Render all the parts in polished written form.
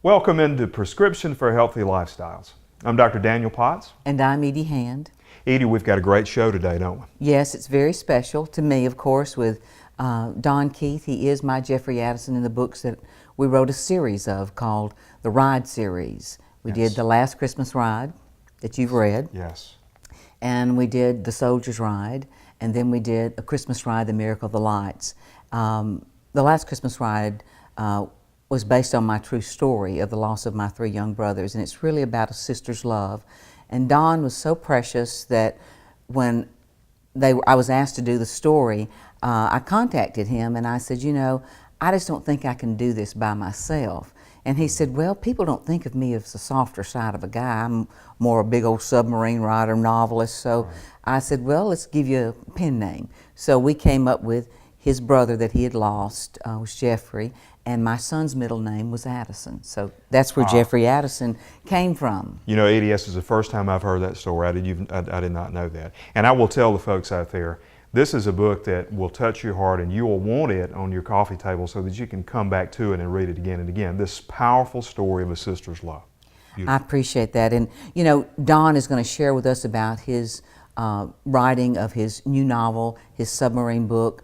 Welcome into Prescription for Healthy Lifestyles. I'm Dr. Daniel Potts. And I'm Edie Hand. Edie, we've got a great show today, don't we? Yes, it's very special to me, of course, with Don Keith. He is my Jeffrey Addison in the books that we wrote a series of called the Ride Series. We did The Last Christmas Ride that you've read. Yes. And we did The Soldier's Ride, and then we did A Christmas Ride, The Miracle of the Lights. The Last Christmas Ride was based on my true story of the loss of my 3 young brothers, and it's really about a sister's love. And Don was so precious that when I was asked to do the story, I contacted him and I said, you know, I just don't think I can do this by myself. And he said, well, people don't think of me as the softer side of a guy. I'm more a big old submarine writer, novelist. So I said, well, let's give you a pen name. So we came up with his brother that he had lost was Jeffrey, and my son's middle name was Addison. So that's where Jeffrey Addison came from. You know, Edie, this is the first time I've heard that story. I did not know that. And I will tell the folks out there, this is a book that will touch your heart and you will want it on your coffee table so that you can come back to it and read it again and again. This powerful story of a sister's love. Beautiful. I appreciate that. And you know, Don is going to share with us about his writing of his new novel, his submarine book.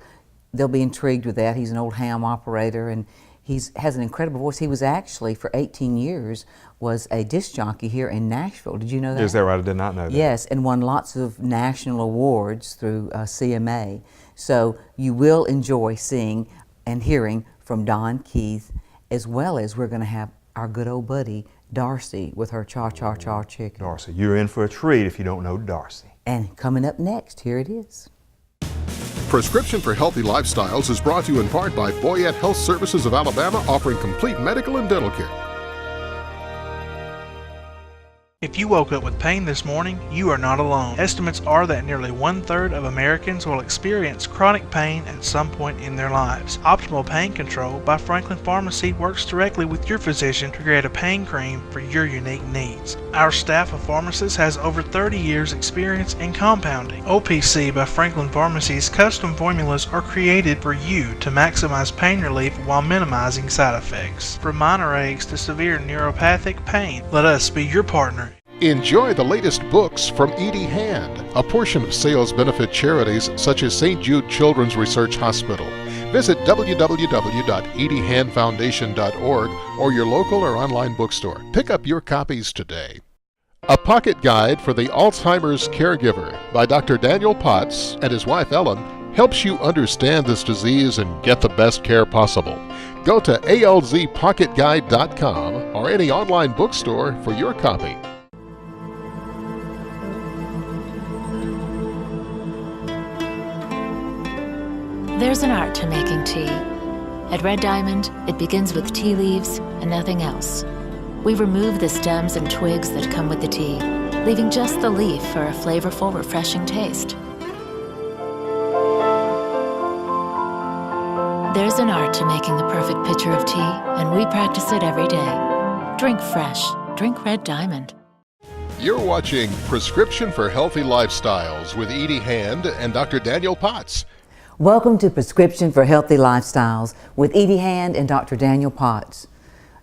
They'll be intrigued with that. He's an old ham operator and he has an incredible voice. He was actually, for 18 years, was a disc jockey here in Nashville. Did you know that? Is that right? I did not know that. Yes, and won lots of national awards through CMA. So you will enjoy seeing and hearing from Don Keith, as well as we're going to have our good old buddy, Darcy, with her cha-cha-cha chicken. Darcy, you're in for a treat if you don't know Darcy. And coming up next, here it is. Prescription for Healthy Lifestyles is brought to you in part by Boyette Health Services of Alabama, offering complete medical and dental care. If you woke up with pain this morning, you are not alone. Estimates are that nearly 1/3 of Americans will experience chronic pain at some point in their lives. Optimal Pain Control by Franklin Pharmacy works directly with your physician to create a pain cream for your unique needs. Our staff of pharmacists has over 30 years experience in compounding. OPC by Franklin Pharmacy's custom formulas are created for you to maximize pain relief while minimizing side effects. From minor aches to severe neuropathic pain, let us be your partner. Enjoy the latest books from Edie Hand, a portion of sales benefit charities such as St. Jude Children's Research Hospital. Visit www.ediehandfoundation.org or your local or online bookstore. Pick up your copies today. A Pocket Guide for the Alzheimer's Caregiver by Dr. Daniel Potts and his wife Ellen helps you understand this disease and get the best care possible. Go to alzpocketguide.com or any online bookstore for your copy. There's an art to making tea. At Red Diamond, it begins with tea leaves and nothing else. We remove the stems and twigs that come with the tea, leaving just the leaf for a flavorful, refreshing taste. There's an art to making the perfect pitcher of tea, and we practice it every day. Drink fresh. Drink Red Diamond. You're watching Prescription for Healthy Lifestyles with Edie Hand and Dr. Daniel Potts. Welcome to Prescription for Healthy Lifestyles with Edie Hand and Dr. Daniel Potts.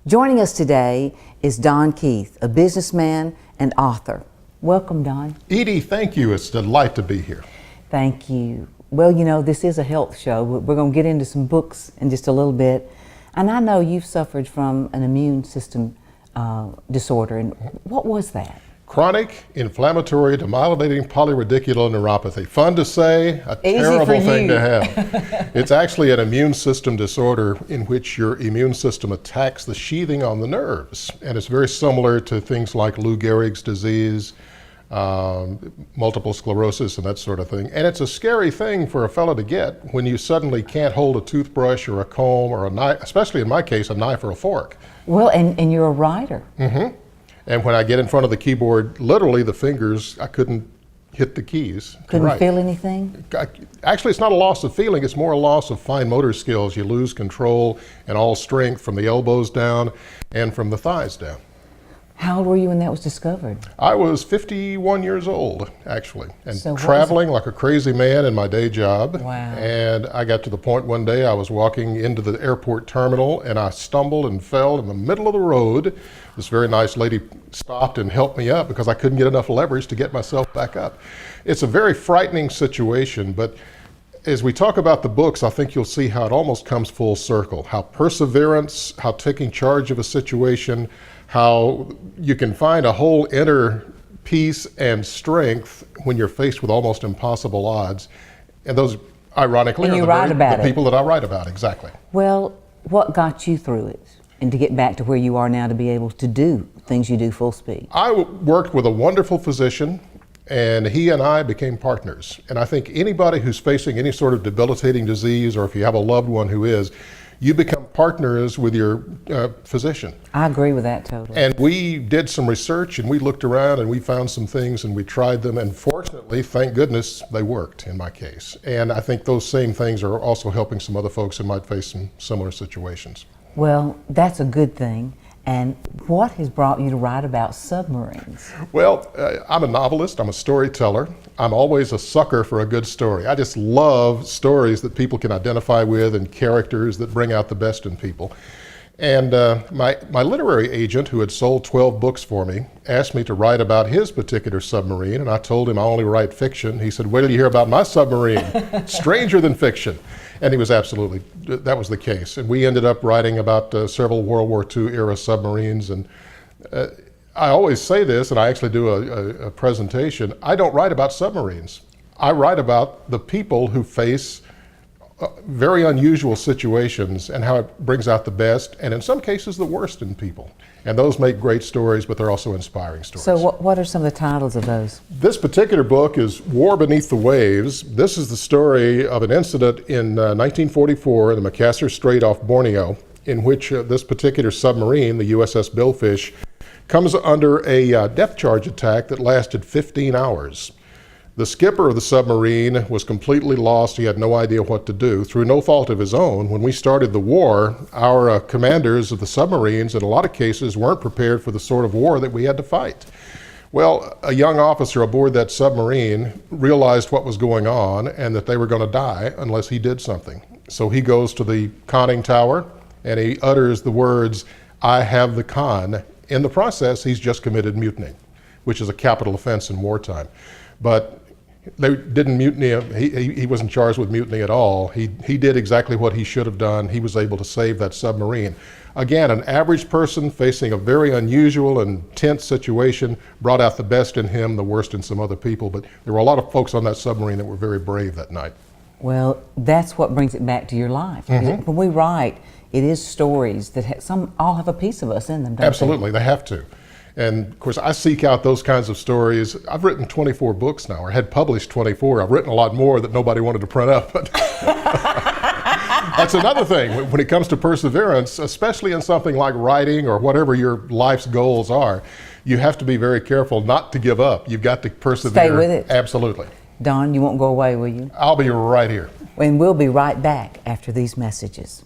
Joining us today is Don Keith, a businessman and author. Welcome, Don. Edie, thank you. It's a delight to be here. Thank you. Well, you know, this is a health show. We're going to get into some books in just a little bit. And I know you've suffered from an immune system disorder. And what was that? Chronic inflammatory demyelinating polyradicular neuropathy. Fun to say, a terrible thing to have. It's actually an immune system disorder in which your immune system attacks the sheathing on the nerves. And it's very similar to things like Lou Gehrig's disease, multiple sclerosis and that sort of thing. And it's a scary thing for a fellow to get when you suddenly can't hold a toothbrush or a comb or a knife, especially in my case, a knife or a fork. Well, and you're a writer. Mm-hmm. And when I get in front of the keyboard, literally the fingers, I couldn't hit the keys. Couldn't feel anything? Actually, it's not a loss of feeling, it's more a loss of fine motor skills. You lose control and all strength from the elbows down and from the thighs down. How old were you when that was discovered? I was 51 years old, actually, and So traveling like a crazy man in my day job. Wow. And I got to the point one day I was walking into the airport terminal and I stumbled and fell in the middle of the road. This very nice lady stopped and helped me up because I couldn't get enough leverage to get myself back up. It's a very frightening situation, but as we talk about the books, I think you'll see how it almost comes full circle. How perseverance, how taking charge of a situation, how you can find a whole inner peace and strength when you're faced with almost impossible odds. And those, ironically, And are you the, write very, about the it. people that I write about, exactly. Well, what got you through it? And to get back to where you are now to be able to do things you do full speed? I worked with a wonderful physician, and he and I became partners. And I think anybody who's facing any sort of debilitating disease, or if you have a loved one who is, you become partners with your physician. I agree with that totally. And we did some research and we looked around and we found some things and we tried them, and fortunately, thank goodness, they worked in my case. And I think those same things are also helping some other folks who might face some similar situations. Well, that's a good thing. And what has brought you to write about submarines? Well, I'm a novelist, I'm a storyteller. I'm always a sucker for a good story. I just love stories that people can identify with and characters that bring out the best in people. And my literary agent, who had sold 12 books for me, asked me to write about his particular submarine, and I told him I only write fiction. He said, "Wait till you hear about my submarine, stranger than fiction." And he was absolutely, that was the case. And we ended up writing about several World War II era submarines. And I always say this, and I actually do a presentation, I don't write about submarines. I write about the people who face very unusual situations and how it brings out the best, and in some cases the worst in people. And those make great stories, but they're also inspiring stories. So what are some of the titles of those? This particular book is War Beneath the Waves. This is the story of an incident in 1944 in the Makassar Strait off Borneo, in which this particular submarine, the USS Billfish, comes under a depth charge attack that lasted 15 hours. The skipper of the submarine was completely lost. He had no idea what to do. Through no fault of his own, when we started the war, our commanders of the submarines, in a lot of cases, weren't prepared for the sort of war that we had to fight. Well, a young officer aboard that submarine realized what was going on and that they were going to die unless he did something. So he goes to the conning tower and he utters the words, "I have the con." In the process, he's just committed mutiny, which is a capital offense in wartime. But they didn't mutiny him. He wasn't charged with mutiny at all. He did exactly what he should have done. He was able to save that submarine. Again, an average person facing a very unusual and tense situation brought out the best in him, the worst in some other people. But there were a lot of folks on that submarine that were very brave that night. Well, that's what brings it back to your life. Mm-hmm. When we write, it is stories that some all have a piece of us in them, don't Absolutely, they have to. And of course, I seek out those kinds of stories. I've written 24 books now, or had published 24. I've written a lot more that nobody wanted to print up. But that's another thing. When it comes to perseverance, especially in something like writing or whatever your life's goals are, you have to be very careful not to give up. You've got to persevere. Stay with it. Absolutely. Don, you won't go away, will you? I'll be right here. And we'll be right back after these messages.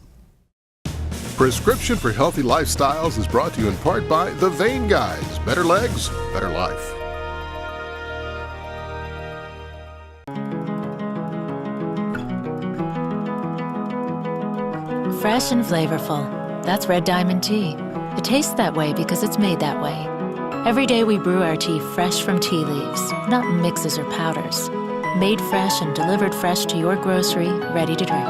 Prescription for Healthy Lifestyles is brought to you in part by The Vein Guys. Better legs, better life. Fresh and flavorful. That's Red Diamond tea. It tastes that way because it's made that way. Every day we brew our tea fresh from tea leaves, not mixes or powders. Made fresh and delivered fresh to your grocery, ready to drink.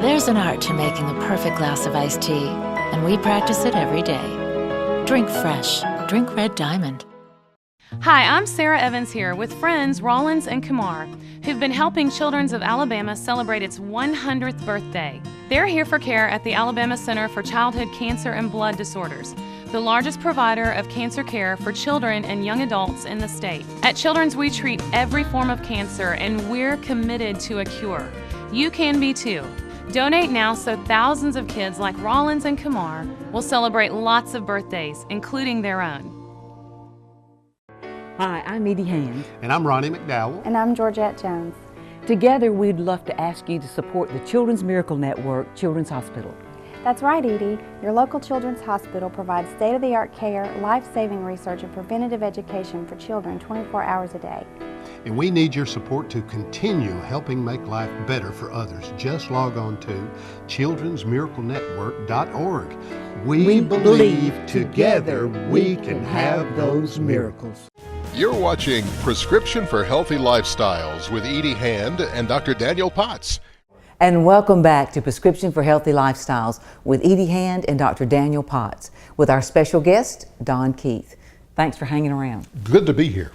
There's an art to making the perfect glass of iced tea, and we practice it every day. Drink fresh. Drink Red Diamond. Hi, I'm Sarah Evans here with friends Rollins and Kumar, who've been helping Children's of Alabama celebrate its 100th birthday. They're here for care at the Alabama Center for Childhood Cancer and Blood Disorders, the largest provider of cancer care for children and young adults in the state. At Children's, we treat every form of cancer, and we're committed to a cure. You can be too. Donate now so thousands of kids like Rollins and Kumar will celebrate lots of birthdays, including their own. Hi, I'm Edie Hand. And I'm Ronnie McDowell. And I'm Georgette Jones. Together, we'd love to ask you to support the Children's Miracle Network Children's Hospital. That's right, Edie. Your local children's hospital provides state-of-the-art care, life-saving research, and preventative education for children 24 hours a day. And we need your support to continue helping make life better for others. Just log on to childrensmiraclenetwork.org. We believe together we can have those miracles. You're watching Prescription for Healthy Lifestyles with Edie Hand and Dr. Daniel Potts. And welcome back to Prescription for Healthy Lifestyles with Edie Hand and Dr. Daniel Potts with our special guest, Don Keith. Thanks for hanging around. Good to be here.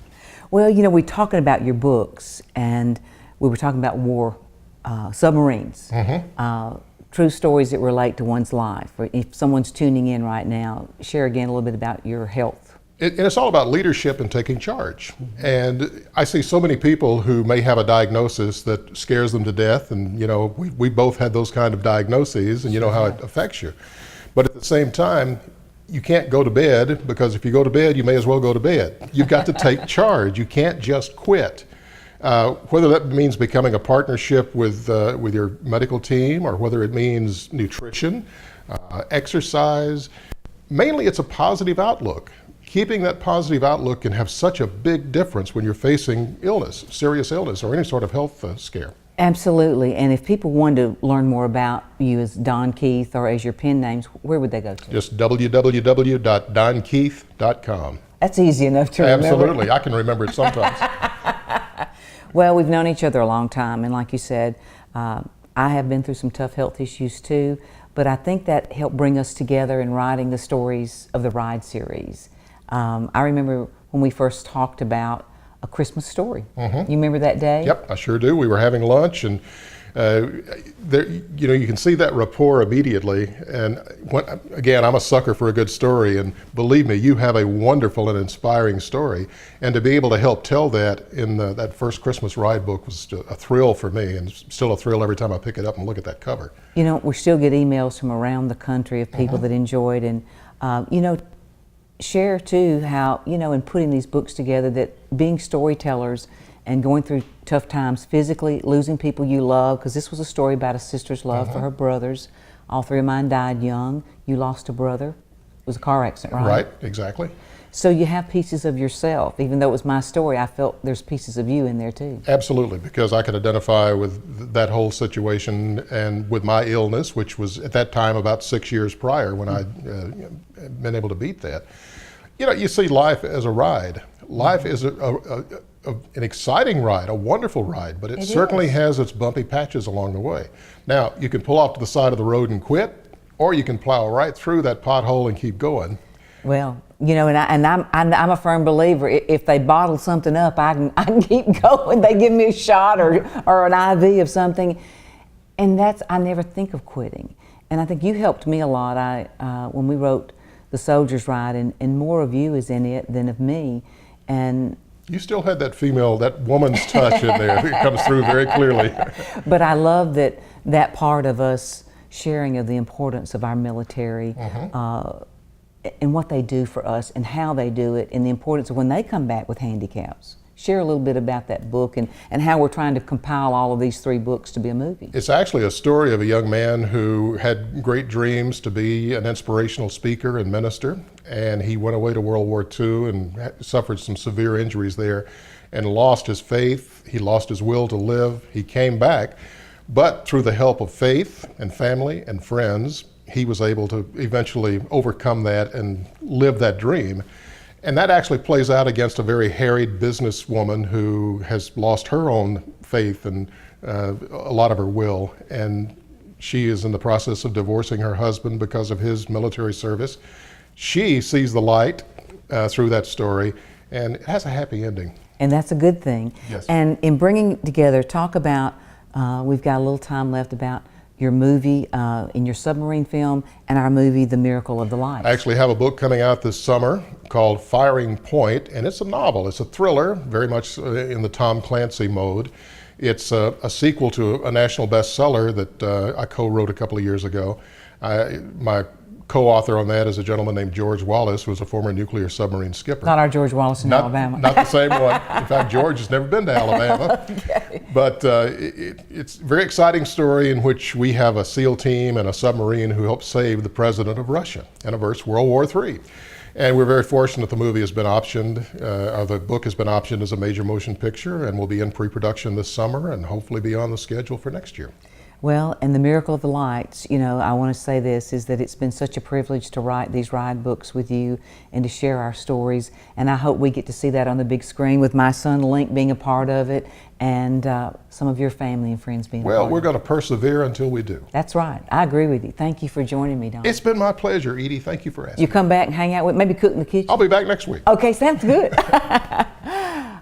Well, you know, we're talking about your books, and we were talking about war, submarines, true stories that relate to one's life. If someone's tuning in right now, share again a little bit about your health. And it's all about leadership and taking charge. And I see so many people who may have a diagnosis that scares them to death, and you know, we both had those kind of diagnoses, and you know how it affects you. But at the same time, you can't go to bed, because if you go to bed, you may as well go to bed. You've got to take charge. You can't just quit. Whether that means becoming a partnership with your medical team, or whether it means nutrition, exercise, mainly it's a positive outlook. Keeping that positive outlook can have such a big difference when you're facing illness, serious illness, or any sort of health scare. Absolutely. And if people wanted to learn more about you as Don Keith or as your pen names, where would they go to? Just www.donkeith.com. That's easy enough to remember. Absolutely. I can remember it sometimes. Well, we've known each other a long time, and like you said, I have been through some tough health issues too, but I think that helped bring us together in writing the stories of the Ride series. I remember when we first talked about A Christmas Story. You remember that day? Yep, I sure do. We were having lunch, and there, you know, you can see that rapport immediately. And again, I'm a sucker for a good story, and believe me, you have a wonderful and inspiring story. And to be able to help tell that in that first Christmas Ride book was a thrill for me, and still a thrill every time I pick it up and look at that cover. You know, we still get emails from around the country of people that enjoyed, and you know, share too how, you know, in putting these books together, that being storytellers and going through tough times physically, losing people you love, because this was a story about a sister's love for her brothers. All three of mine died young. You lost a brother. It was a car accident, right? Right, exactly. So you have pieces of yourself. Even though it was my story, I felt there's pieces of you in there too. Absolutely, because I could identify with that whole situation and with my illness, which was at that time about 6 years prior when I'd been able to beat that. You know, you see life as a ride. Life is an exciting ride, a wonderful ride, but it certainly has its bumpy patches along the way. Now, you can pull off to the side of the road and quit, or you can plow right through that pothole and keep going. Well, you know, and I'm a firm believer. If they bottle something up, I can keep going. They give me a shot or an IV of something, and I never think of quitting. And I think you helped me a lot. When we wrote The Soldier's Ride, and more of you is in it than of me, and you still had that woman's touch in there that comes through very clearly. But I love that part of us sharing of the importance of our military. And what they do for us and how they do it, and the importance of when they come back with handicaps. Share a little bit about that book and how we're trying to compile all of these 3 books to be a movie. It's actually a story of a young man who had great dreams to be an inspirational speaker and minister, and he went away to World War II and suffered some severe injuries there and lost his faith. He lost his will to live. He came back, but through the help of faith and family and friends, he was able to eventually overcome that and live that dream. And that actually plays out against a very harried businesswoman who has lost her own faith and a lot of her will. And she is in the process of divorcing her husband because of his military service. She sees the light through that story, and it has a happy ending. And that's a good thing. Yes. And in bringing together, talk about, we've got a little time left, about your movie, in your submarine film, and our movie, The Miracle of the Lights. I actually have a book coming out this summer called Firing Point, and it's a novel. It's a thriller, very much in the Tom Clancy mode. It's a sequel to a national bestseller that I co-wrote a couple of years ago. My co-author on that is a gentleman named George Wallace, who was a former nuclear submarine skipper. Not our George Wallace in Alabama. Not the same one. In fact, George has never been to Alabama. Okay. But it's a very exciting story in which we have a SEAL team and a submarine who helped save the president of Russia and averts World War III. And we're very fortunate the movie has been optioned, or the book has been optioned as a major motion picture, and will be in pre-production this summer and hopefully be on the schedule for next year. Well, and the Miracle of the Lights, you know, I want to say this, is that it's been such a privilege to write these ride books with you and to share our stories, and I hope we get to see that on the big screen with my son Link being a part of it, and some of your family and friends being a part of it. Well, we're going to persevere until we do. That's right. I agree with you. Thank you for joining me, Don. It's been my pleasure, Edie. Thank you for asking. You come back and hang out with, maybe cook in the kitchen? I'll be back next week. Okay, sounds good.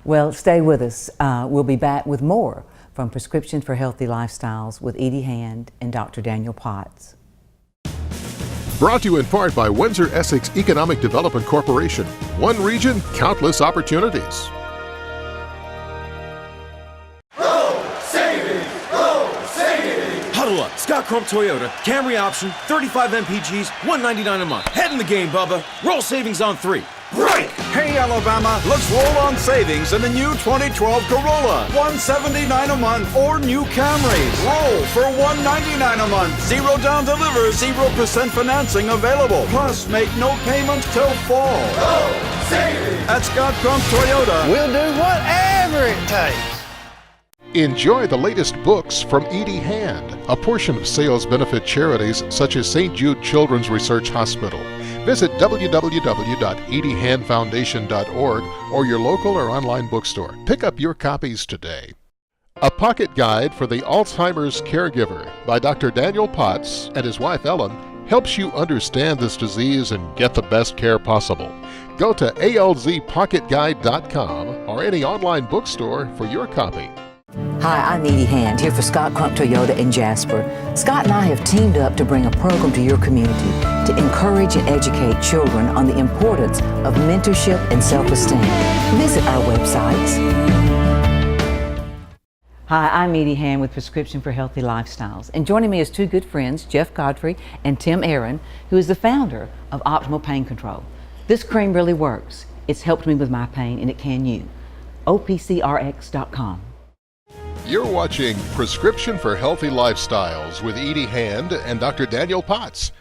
Well, stay with us. We'll be back with more from Prescription for Healthy Lifestyles with Edie Hand and Dr. Daniel Potts. Brought to you in part by Windsor Essex Economic Development Corporation. One region, countless opportunities. Huddle up. Scott Crump Toyota, Camry option, 35 MPGs, $199 a month. Head in the game, Bubba. Roll savings on 3. Break! Hey, Alabama, let's roll on savings in the new 2012 Corolla. $179 a month or new Camrys. Roll for $199 a month. Zero down deliver, 0% financing available. Plus, make no payments till fall. Roll savings! At Scott Crump Toyota. We'll do whatever it takes. Enjoy the latest books from Edie Hand. A portion of sales benefit charities such as St. Jude Children's Research Hospital. Visit www.ediehandfoundation.org or your local or online bookstore. Pick up your copies today. A Pocket Guide for the Alzheimer's Caregiver by Dr. Daniel Potts and his wife Ellen helps you understand this disease and get the best care possible. Go to alzpocketguide.com or any online bookstore for your copy. Hi, I'm Edie Hand, here for Scott Crump Toyota in Jasper. Scott and I have teamed up to bring a program to your community to encourage and educate children on the importance of mentorship and self-esteem. Visit our websites. Hi, I'm Edie Hand with Prescription for Healthy Lifestyles. And joining me is two good friends, Jeff Godfrey and Tim Aaron, who is the founder of Optimal Pain Control. This cream really works. It's helped me with my pain, and it can you. OPCRX.com. You're watching Prescription for Healthy Lifestyles with Edie Hand and Dr. Daniel Potts.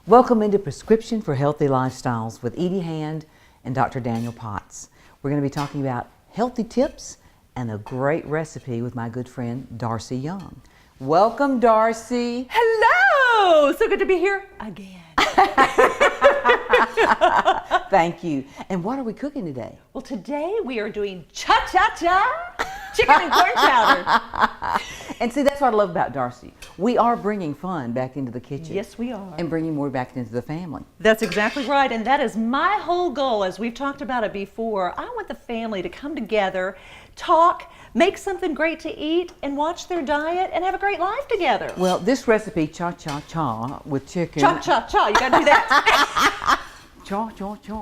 Welcome into Prescription for Healthy Lifestyles with Edie Hand and Dr. Daniel Potts. We're going to be talking about healthy tips and a great recipe with my good friend Darcy Young. Welcome, Darcy. Hello! So good to be here again. Thank you. And what are we cooking today? Well, today we are doing cha-cha-cha chicken and corn chowder. And see, that's what I love about Darcy. We are bringing fun back into the kitchen. Yes, we are. And bringing more back into the family. That's exactly right. And that is my whole goal, as we've talked about it before. I want the family to come together, talk, make something great to eat, and watch their diet and have a great life together. Well, this recipe, cha-cha-cha with chicken. Cha-cha-cha, you gotta do that. Cha-cha-cha.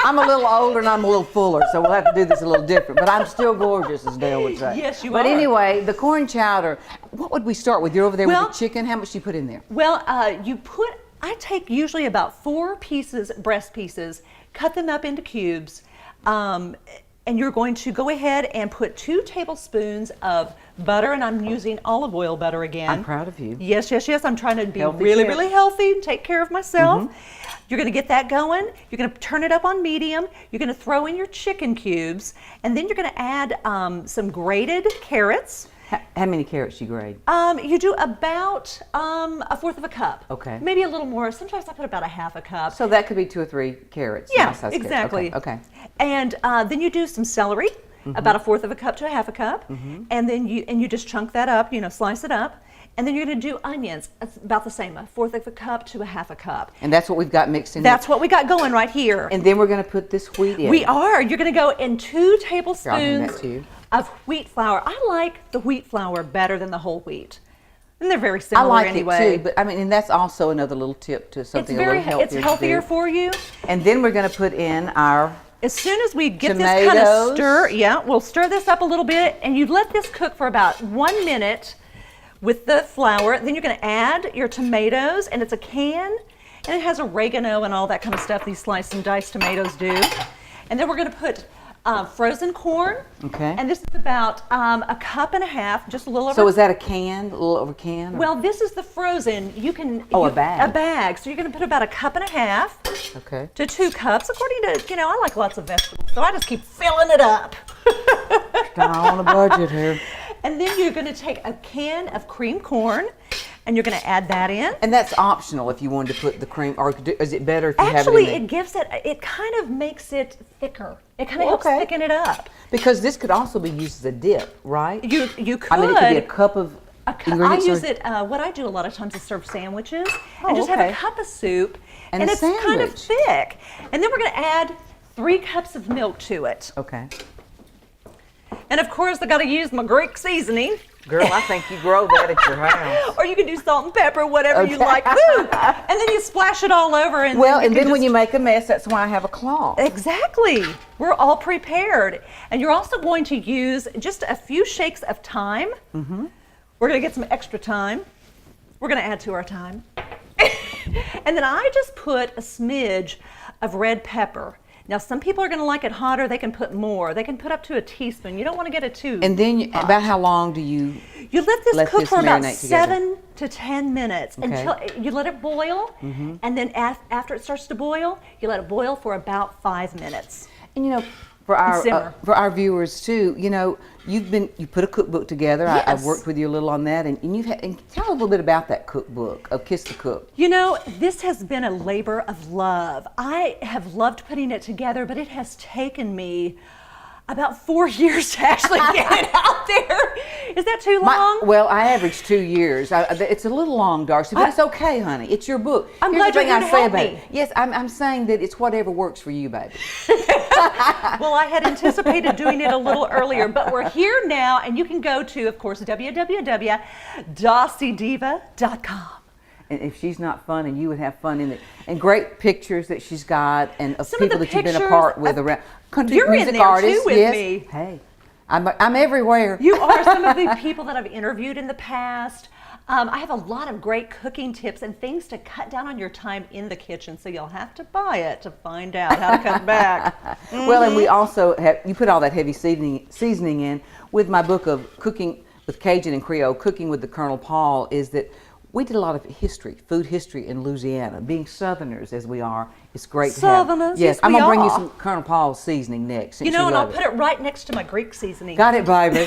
I'm a little older and I'm a little fuller, so we'll have to do this a little different. But I'm still gorgeous, as Dale would say. Yes, you are. But anyway, the corn chowder, what would we start with? You're over there with the chicken. How much do you put in there? Well, I take usually about 4 pieces, breast pieces, cut them up into cubes, and you're going to go ahead and put 2 tablespoons of butter, and I'm using olive oil butter again. I'm proud of you. Yes, yes, yes. I'm trying to be Healthy really, chef. really healthy and take care of myself. You're going to get that going. You're going to turn it up on medium. You're going to throw in your chicken cubes, and then you're going to add some grated carrots. How many carrots you grate? You do about 1/4 of a cup. Okay. Maybe a little more. Sometimes I put about 1/2 cup. So that could be 2 or 3 carrots. Yeah, nice size carrots. exactly. Okay. And then you do some celery, about 1/4 of a cup to 1/2 a cup, and then you just chunk that up. Slice it up. And then you're going to do onions. It's about the same, 1/4 of a cup to 1/2 a cup. And that's what we've got mixed in. That's what we got going right here. And then we're going to put this wheat in. We are. You're going to go in 2 tablespoons that to you. of wheat flour. I like the wheat flour better than the whole wheat. And they're very similar I like anyway. it too, but I mean, and that's also another little tip to something a little healthier. It's healthier for you. And then we're going to put in our As soon as we get tomatoes. this kind of stir, we'll stir this up a little bit, and you let this cook for about 1 minute with the flour. Then you're going to add your tomatoes, and it's a can, And it has oregano and all that kind of stuff these sliced and diced tomatoes do. And then we're going to put frozen corn. Okay. And this is about a cup and a half, just a little over. So is that a can, a little over a can? Or? Well, this is the frozen. You can. A bag. A bag. So you're going to put about a cup and a half. Okay. To 2 cups, according to, I like lots of vegetables, so I just keep filling it up. On a budget here. And then you're going to take a can of cream corn, and you're going to add that in. And that's optional if you wanted to put the cream, or is it better if you have it in Actually, there? it gives it kind of makes it thicker. It kind of helps thicken it up. Because this could also be used as a dip, right? You could. I mean, it could be a cup of ingredients. I use it, what I do a lot of times is serve sandwiches and just have a cup of soup, and it's kind of thick. And then we're going to add 3 cups of milk to it. Okay. And of course, I got to use my Greek seasoning. Girl, I think you grow that at your house. Or you can do salt and pepper, whatever you like. Woo! And then you splash it all over. And then when you make a mess, that's why I have a cloth. Exactly. We're all prepared. And you're also going to use just a few shakes of thyme. Mm-hmm. We're going to get some extra thyme. We're going to add to our thyme. And then I just put a smidge of red pepper. Now, some people are going to like it hotter. They can put more. They can put up to a teaspoon. You don't want to get it too And then, hot. about how long do you let this cook for about 7 together? to 10 minutes until you let it boil. Mm-hmm. And then after it starts to boil, you let it boil for about 5 minutes. And for our viewers too, you put a cookbook together. Yes. I've worked with you a little on that, and tell a little bit about that cookbook of Kiss the Cook. This has been a labor of love. I have loved putting it together, but it has taken me about 4 years to actually get it out there. Is that too long? Well, I average 2 years. It's a little long, Darcy, but it's okay, honey. It's your book. I'm glad you're here to help me. Yes, I'm saying that it's whatever works for you, baby. Well, I had anticipated doing it a little earlier, but we're here now, and you can go to, of course, www.darcydiva.com. And if she's not fun, and you would have fun in it, and great pictures that she's got, and of people that you've been a part with around country music artists. Too with me. Hey, I'm everywhere. You are some of the people that I've interviewed in the past. I have a lot of great cooking tips and things to cut down on your time in the kitchen, so you'll have to buy it to find out how to cut back. Mm-hmm. Well, and we also you put all that heavy seasoning in with my book of Cooking with Cajun and Creole, Cooking with the Colonel Paul, is that we did a lot of food history in Louisiana. Being Southerners as we are, it's great to have. Southerners, yes, I'm going to bring you some Colonel Paul's seasoning next. And I'll put it right next to my Greek seasoning. Got it, baby.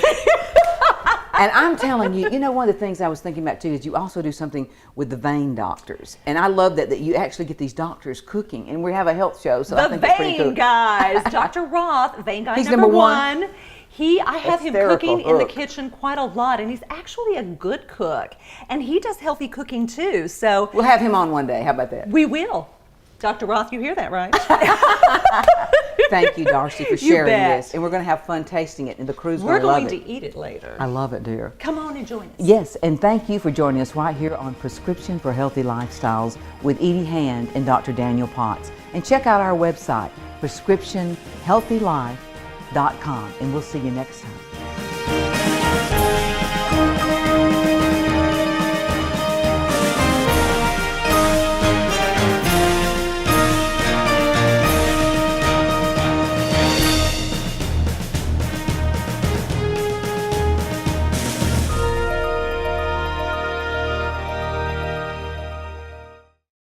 And I'm telling you, one of the things I was thinking about too is you also do something with the vein doctors. And I love that you actually get these doctors cooking. And we have a health show, so I think it's pretty cool. The vein guys, Dr. Roth, vein guy He's number one. I have him Hysterical cooking in the kitchen quite a lot, and he's actually a good cook. And he does healthy cooking too, so. We'll have him on one day, how about that? We will. Dr. Roth, you hear that, right? Thank you, Darcy, for sharing this. And we're going to have fun tasting it, and the crew's going to love it. We're going to eat it later. I love it, dear. Come on and join us. Yes, and thank you for joining us right here on Prescription for Healthy Lifestyles with Edie Hand and Dr. Daniel Potts. And check out our website, prescriptionhealthylife.com, and we'll see you next time.